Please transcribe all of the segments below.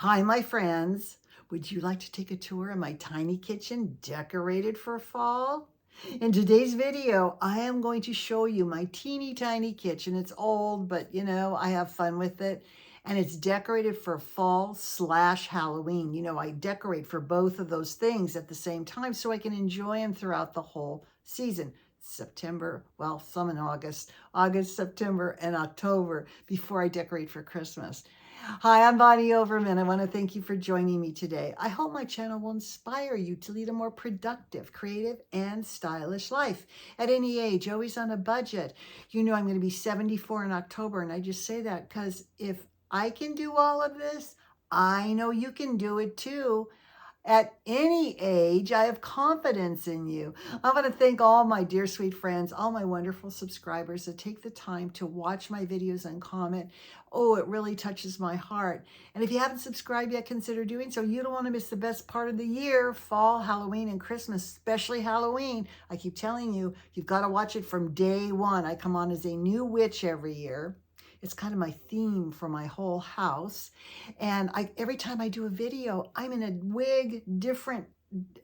Hi, my friends. Would you like to take a tour of my tiny kitchen decorated for fall? In today's video, I am going to show you my teeny tiny kitchen. It's old, but I have fun with it. And it's decorated for fall/Halloween. I decorate for both of those things at the same time so I can enjoy them throughout the whole season. September, well, some in August, September, and October before I decorate for Christmas. Hi, I'm Bonnie Overman. I want to thank you for joining me today. I hope my channel will inspire you to lead a more productive, creative, and stylish life at any age, always on a budget. I'm going to be 74 in October, and I just say that because if I can do all of this, I know you can do it too. At any age, I have confidence in you. I want to thank all my dear sweet friends, all my wonderful subscribers that take the time to watch my videos and comment. Oh, it really touches my heart. And if you haven't subscribed yet, consider doing so. You don't want to miss the best part of the year, fall, Halloween, and Christmas, especially Halloween. I keep telling you, you've got to watch it from day one. I come on as a new witch every year. It's kind of my theme for my whole house. And every time I do a video, I'm in a wig, different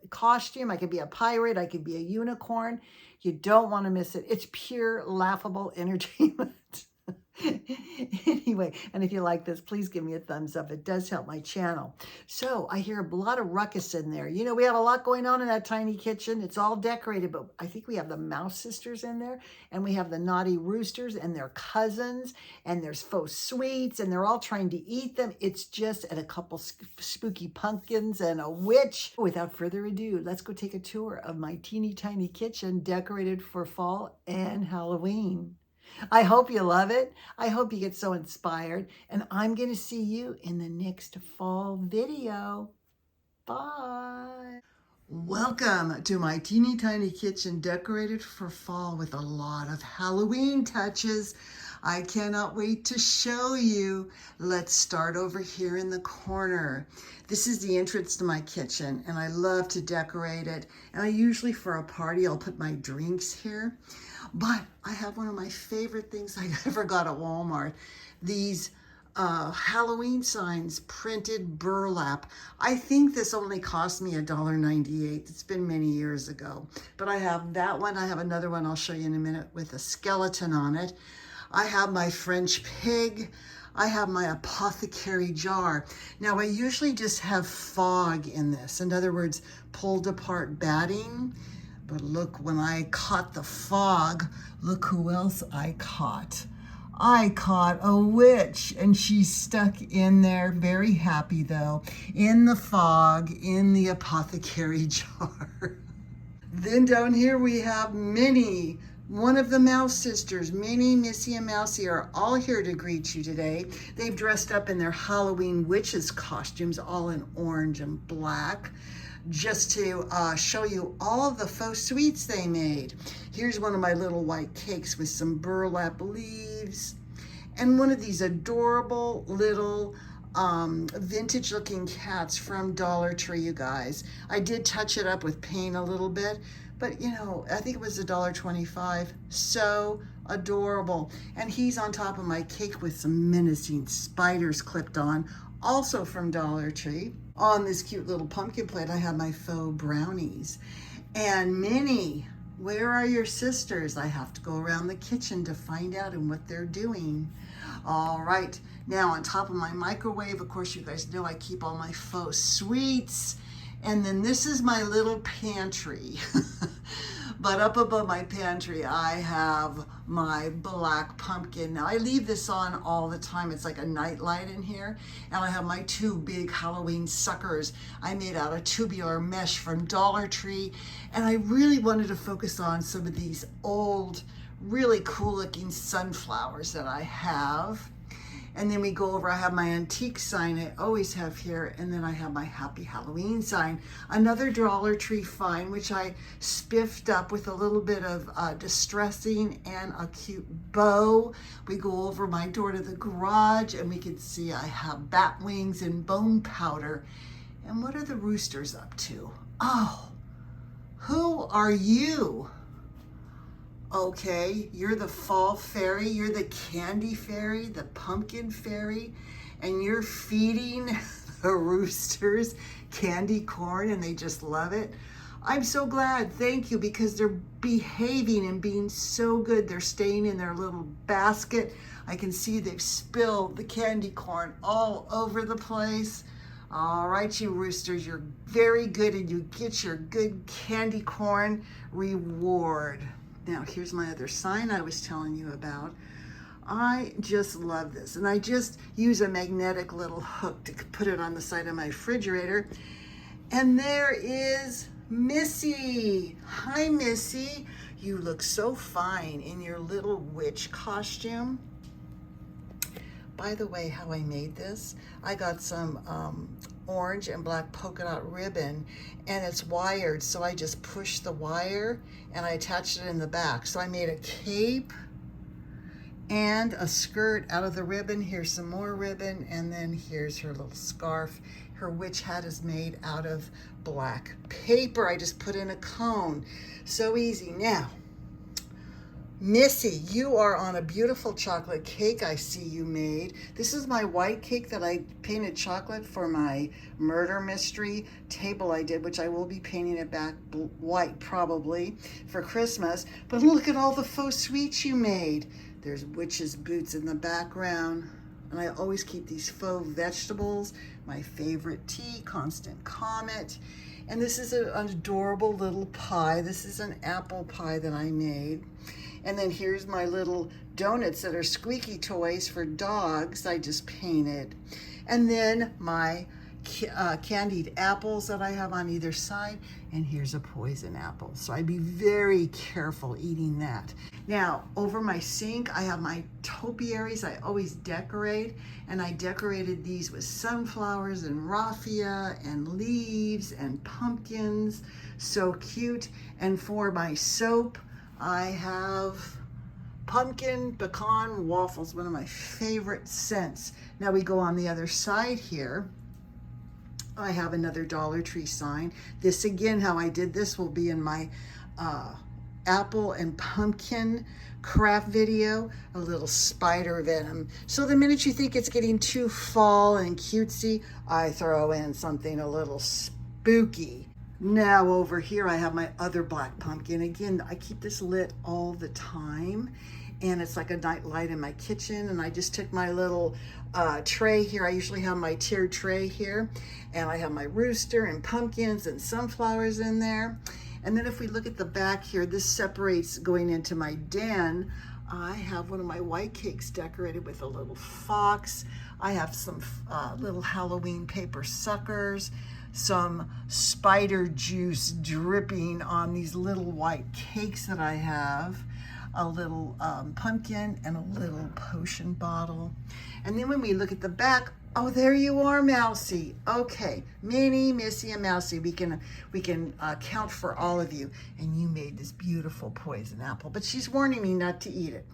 costume. I could be a pirate. I could be a unicorn. You don't want to miss it. It's pure laughable entertainment. Anyway, and if you like this, please give me a thumbs up. It does help my channel. So I hear a lot of ruckus in there. We have a lot going on in that tiny kitchen. It's all decorated, but I think we have the Mouse Sisters in there, and we have the Naughty Roosters and their cousins, and there's faux sweets, and they're all trying to eat them. It's just and a couple spooky pumpkins and a witch. Without further ado, let's go take a tour of my teeny tiny kitchen decorated for fall and Halloween. I hope you love it. I hope you get so inspired. And I'm going to see you in the next fall video. Bye. Welcome to my teeny tiny kitchen decorated for fall with a lot of Halloween touches. I cannot wait to show you. Let's start over here in the corner. This is the entrance to my kitchen, and I love to decorate it. And I usually, for a party, I'll put my drinks here. But I have one of my favorite things I ever got at Walmart. These Halloween signs, printed burlap. I think this only cost me $1.98. It's been many years ago. But I have that one. I have another one I'll show you in a minute with a skeleton on it. I have my French pig. I have my apothecary jar. Now, I usually just have fog in this. In other words, pulled apart batting. But look, when I caught the fog, look who else I caught. I caught a witch, and she's stuck in there, very happy though, in the fog, in the apothecary jar. Then down here we have Minnie, one of the Mouse Sisters. Minnie, Missy, and Mousy are all here to greet you today. They've dressed up in their Halloween witches costumes, all in orange and black, just to show you all the faux sweets they made. Here's one of my little white cakes with some burlap leaves and one of these adorable little vintage looking cats from Dollar Tree, you guys. I did touch it up with paint a little bit, but I think it was $1.25. So adorable. And he's on top of my cake with some menacing spiders clipped on, also from Dollar Tree. On this cute little pumpkin plate, I have my faux brownies. And Minnie, where are your sisters? I have to go around the kitchen to find out and what they're doing. All right, now on top of my microwave, of course, you guys know I keep all my faux sweets. And then this is my little pantry. But up above my pantry, I have my black pumpkin. Now, I leave this on all the time. It's like a night light in here. And I have my two big Halloween suckers I made out of tubular mesh from Dollar Tree. And I really wanted to focus on some of these old, really cool looking sunflowers that I have. And then we go over, I have my antique sign I always have here, and then I have my Happy Halloween sign. Another Dollar Tree find, which I spiffed up with a little bit of distressing and a cute bow. We go over my door to the garage, and we can see I have bat wings and bone powder. And what are the roosters up to? Oh, who are you? Okay, you're the fall fairy, you're the candy fairy, the pumpkin fairy, and you're feeding the roosters candy corn and they just love it. I'm so glad, thank you, because they're behaving and being so good. They're staying in their little basket. I can see they've spilled the candy corn all over the place. All right, you roosters, you're very good and you get your good candy corn reward. Now, here's my other sign I was telling you about. I just love this. And I just use a magnetic little hook to put it on the side of my refrigerator. And there is Missy. Hi, Missy. You look so fine in your little witch costume. By the way, how I made this, I got some orange and black polka dot ribbon, and it's wired, so I just pushed the wire and I attached it in the back. So I made a cape and a skirt out of the ribbon. Here's some more ribbon, and then here's her little scarf. Her witch hat is made out of black paper. I just put in a cone. So easy. Now, Missy, you are on a beautiful chocolate cake I see you made. This is my white cake that I painted chocolate for my murder mystery table I did, which I will be painting it back white probably for Christmas. But look at all the faux sweets you made. There's witch's boots in the background. And I always keep these faux vegetables. My favorite tea, Constant Comet. And this is an adorable little pie. This is an apple pie that I made. And then here's my little donuts that are squeaky toys for dogs. I just painted. And then my candied apples that I have on either side. And here's a poison apple. So I'd be very careful eating that. Now, over my sink, I have my topiaries I always decorate. And I decorated these with sunflowers and raffia and leaves and pumpkins. So cute. And for my soap, I have pumpkin pecan waffles, one of my favorite scents. Now we go on the other side here. I have another Dollar Tree sign. This again, how I did this will be in my apple and pumpkin craft video, a little spider venom. So the minute you think it's getting too fall and cutesy, I throw in something a little spooky. Now over here, I have my other black pumpkin. Again, I keep this lit all the time, and it's like a night light in my kitchen. And I just took my little tray here. I usually have my tiered tray here, and I have my rooster and pumpkins and sunflowers in there. And then if we look at the back here, this separates going into my den. I have one of my white cakes decorated with a little fox. I have some little Halloween paper suckers, some spider juice dripping on these little white cakes that I have, a little pumpkin, and a little potion bottle. And then when we look at the back, oh, there you are, Mousy. Okay, Minnie, Missy, and Mousy. We can count for all of you. And you made this beautiful poison apple, but she's warning me not to eat it.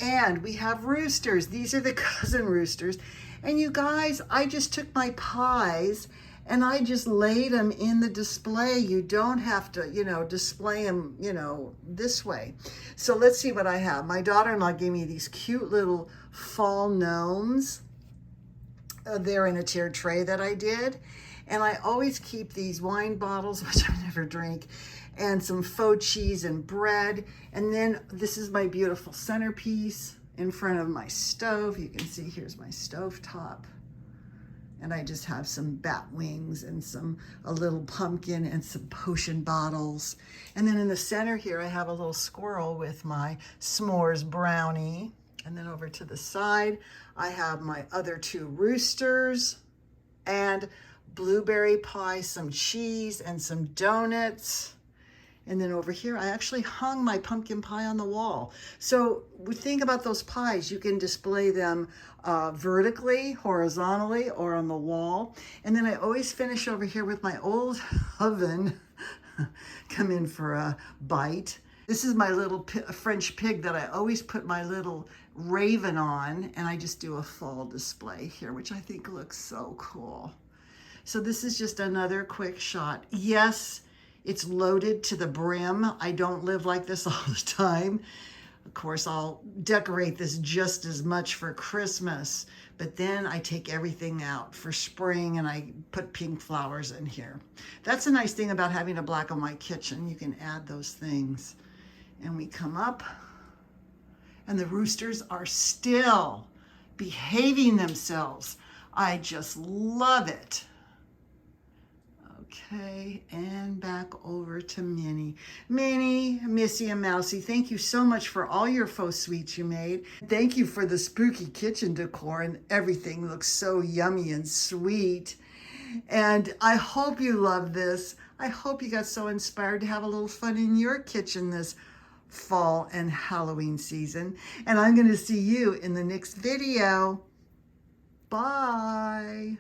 And we have roosters. These are the cousin roosters. And you guys, I just took my pies and I just laid them in the display. You don't have to, display them, this way. So let's see what I have. My daughter-in-law gave me these cute little fall gnomes. They're in a tiered tray that I did. And I always keep these wine bottles, which I never drink, and some faux cheese and bread. And then this is my beautiful centerpiece in front of my stove. You can see here's my stove top. And I just have some bat wings and a little pumpkin and some potion bottles. And then in the center here, I have a little squirrel with my s'mores brownie. And then over to the side, I have my other two roosters and blueberry pie, some cheese, and some donuts. And then over here, I actually hung my pumpkin pie on the wall. So we think about those pies. You can display them vertically, horizontally, or on the wall. And then I always finish over here with my old oven. Come in for a bite. This is my little French pig that I always put my little raven on. And I just do a fall display here, which I think looks so cool. So this is just another quick shot. Yes, it's loaded to the brim. I don't live like this all the time. Of course, I'll decorate this just as much for Christmas, But then I take everything out for spring and I put pink flowers in here. That's the nice thing about having a black and white kitchen. You can add those things. And we come up and the roosters are still behaving themselves. I just love it. Okay, and back over to Minnie. Minnie, Missy, and Mousy, thank you so much for all your faux sweets you made. Thank you for the spooky kitchen decor, and everything looks so yummy and sweet. And I hope you love this. I hope you got so inspired to have a little fun in your kitchen this fall and Halloween season. And I'm going to see you in the next video. Bye.